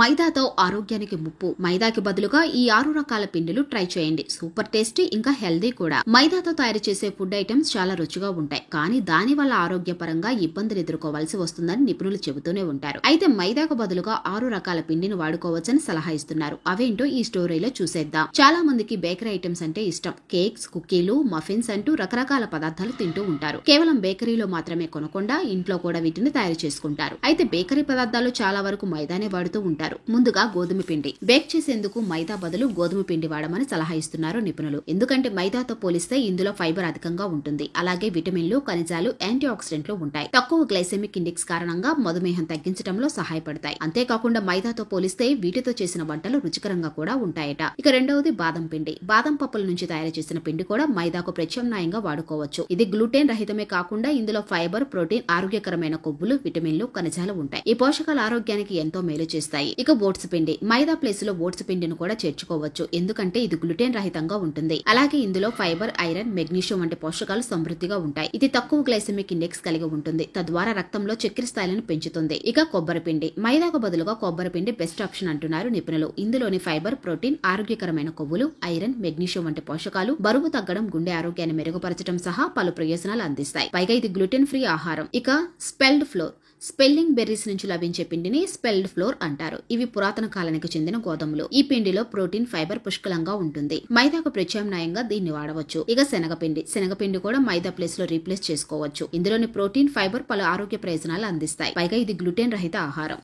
మైదాతో ఆరోగ్యానికి ముప్పు. మైదాకి బదులుగా ఈ 6 రకాల పిండిలు ట్రై చేయండి. సూపర్ టేస్టీ ఇంకా హెల్దీ కూడా. మైదాతో తయారు చేసే ఫుడ్ ఐటమ్స్ చాలా రుచిగా ఉంటాయి, కానీ దాని వల్ల ఆరోగ్యపరంగా ఇబ్బందులు ఎదుర్కోవాల్సి వస్తుందని నిపుణులు చెబుతూనే ఉంటారు. అయితే మైదాకు బదులుగా 6 రకాల పిండిని వాడుకోవచ్చని సలహా ఇస్తున్నారు. అవేంటో ఈ స్టోరీలో చూసేద్దాం. చాలా మందికి బేకరీ ఐటమ్స్ అంటే ఇష్టం. కేక్స్, కుకీలు, మఫిన్స్ అంటూ రకరకాల పదార్థాలు తింటూ ఉంటారు. కేవలం బేకరీలో మాత్రమే కొనకుండా ఇంట్లో కూడా వీటిని తయారు చేసుకుంటారు. అయితే బేకరీ పదార్థాలు చాలా వరకు మైదానే వాడుతూ ఉంటారు. ముందుగా గోధుమ పిండి. బేక్ చేసేందుకు మైదా బదులు గోధుమ పిండి వాడమని సలహా ఇస్తున్నారు నిపుణులు. ఎందుకంటే మైదాతో పోలిస్తే ఇందులో ఫైబర్ అధికంగా ఉంటుంది. అలాగే విటమిన్లు, ఖనిజాలు, యాంటీ ఆక్సిడెంట్లు ఉంటాయి. తక్కువ గ్లైసెమిక్ ఇండెక్స్ కారణంగా మధుమేహం తగ్గించడంలో సహాయపడతాయి. అంతేకాకుండా మైదాతో పోలిస్తే వీటితో చేసిన వంటలు రుచికరంగా కూడా ఉంటాయట. ఇక రెండవది బాదం పిండి. బాదం పప్పుల నుంచి తయారు చేసిన పిండి కూడా మైదాకు ప్రత్యామ్నాయంగా వాడుకోవచ్చు. ఇది గ్లూటెన్ రహితమే కాకుండా ఇందులో ఫైబర్, ప్రోటీన్, ఆరోగ్యకరమైన కొవ్వులు, విటమిన్లు, ఖనిజాలు ఉంటాయి. ఈ పోషకాలు ఆరోగ్యానికి ఎంతో మేలు చేస్తాయి. ఇక ఓట్స్ పిండి. మైదా ప్లేస్ లో ఓట్స్ పిండిని కూడా చేర్చుకోవచ్చు, ఎందుకంటే ఇది గ్లూటెన్ రహితంగా ఉంటుంది. అలాగే ఇందులో ఫైబర్, ఐరన్, మెగ్నీషియం వంటి పోషకాలు సమృద్ధిగా ఉంటాయి. ఇది తక్కువ గ్లైసెమిక్ ఇండెక్స్ కలిగి ఉంటుంది, తద్వారా రక్తంలో చక్కెర స్థాయిలను పెంచుతుంది. ఇక కొబ్బరి పిండి. మైదాకు బదులుగా కొబ్బరి పిండి బెస్ట్ ఆప్షన్ అంటున్నారు నిపుణులు. ఇందులోని ఫైబర్, ప్రోటీన్, ఆరోగ్యకరమైన కొవ్వులు, ఐరన్, మెగ్నీషియం వంటి పోషకాలు బరువు తగ్గడం, గుండె ఆరోగ్యాన్ని మెరుగుపరచడం సహా పలు ప్రయోజనాలు అందిస్తాయి. పైగా ఇది గ్లూటెన్ ఫ్రీ ఆహారం. ఇక స్పెల్డ్ ఫ్లోర్. స్పెల్లింగ్ బెర్రీస్ నుంచి లభించే పిండిని స్పెల్డ్ ఫ్లోర్ అంటారు. ఇవి పురాతన కాలానికి చెందిన గోధుమలు. ఈ పిండిలో ప్రోటీన్, ఫైబర్ పుష్కలంగా ఉంటుంది. మైదాకు ప్రత్యామ్నాయంగా దీన్ని వాడవచ్చు. ఇక శనగపిండి. శనగపిండి కూడా మైదా ప్లేస్ లో రీప్లేస్ చేసుకోవచ్చు. ఇందులోని ప్రోటీన్, ఫైబర్ పలు ఆరోగ్య ప్రయోజనాలు అందిస్తాయి. పైగా ఇది గ్లూటెన్ రహిత ఆహారం.